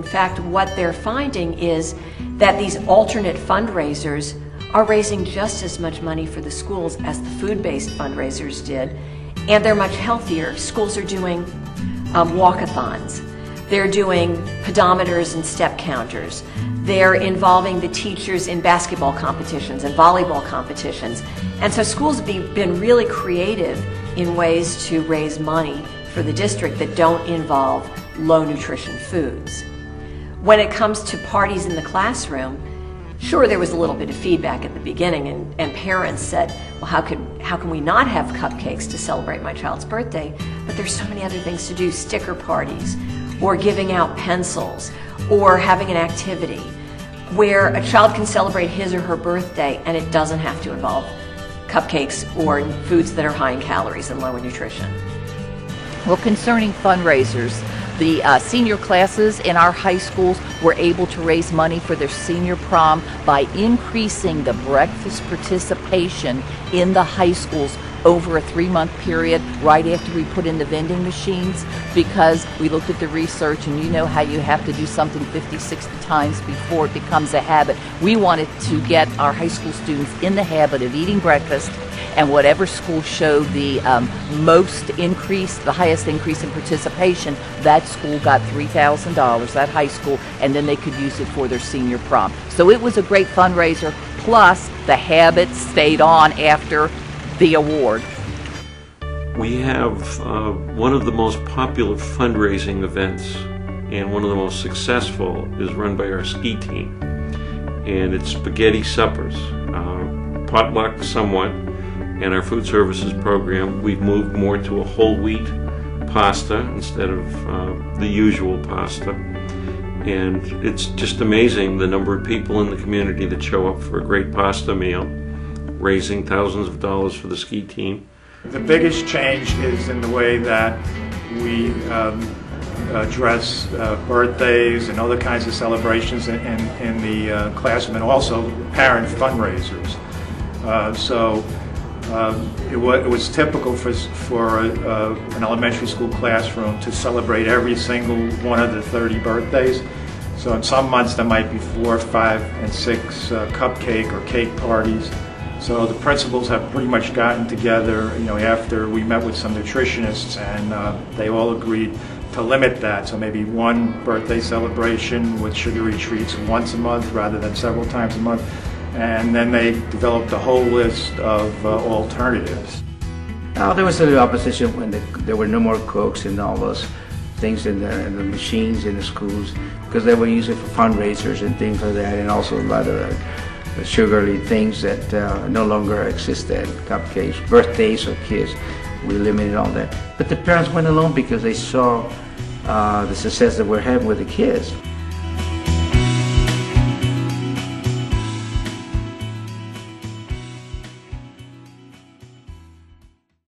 fact, what they're finding is that these alternate fundraisers are raising just as much money for the schools as the food-based fundraisers did, and they're much healthier. Schools are doing walkathons. They're doing pedometers and step counters. They're involving the teachers in basketball competitions and volleyball competitions. And so schools have been really creative in ways to raise money for the district that don't involve low nutrition foods. When it comes to parties in the classroom, sure, there was a little bit of feedback at the beginning, and parents said, well, how can we not have cupcakes to celebrate my child's birthday? But there's so many other things to do, sticker parties, or giving out pencils, or having an activity where a child can celebrate his or her birthday and it doesn't have to involve cupcakes or foods that are high in calories and low in nutrition. Well, concerning fundraisers, the senior classes in our high schools were able to raise money for their senior prom by increasing the breakfast participation in the high schools over a 3-month period right after we put in the vending machines, because we looked at the research, and you know how you have to do something 50, 60 times before it becomes a habit. We wanted to get our high school students in the habit of eating breakfast, and whatever school showed the the highest increase in participation, that school got $3,000, that high school, and then they could use it for their senior prom. So it was a great fundraiser, plus the habit stayed on after the award. We have one of the most popular fundraising events, and one of the most successful is run by our ski team, and it's spaghetti suppers, potluck somewhat. And our food services program, we've moved more to a whole wheat pasta instead of the usual pasta. And it's just amazing the number of people in the community that show up for a great pasta meal, raising thousands of dollars for the ski team. The biggest change is in the way that we address birthdays and other kinds of celebrations in the classroom, and also parent fundraisers. It was typical for an elementary school classroom to celebrate every single one of the 30 birthdays. So in some months there might be 4, 5, and 6 cupcake or cake parties. So the principals have pretty much gotten together, after we met with some nutritionists, and they all agreed to limit that. So maybe one birthday celebration with sugary treats once a month rather than several times a month. And then they developed a whole list of alternatives. There was a little opposition when there were no more Cokes and all those things in the machines in the schools, because they were used for fundraisers and things like that, and also a lot of sugary things that no longer existed, cupcakes, birthdays of kids. We limited all that. But the parents went along because they saw the success that we're having with the kids.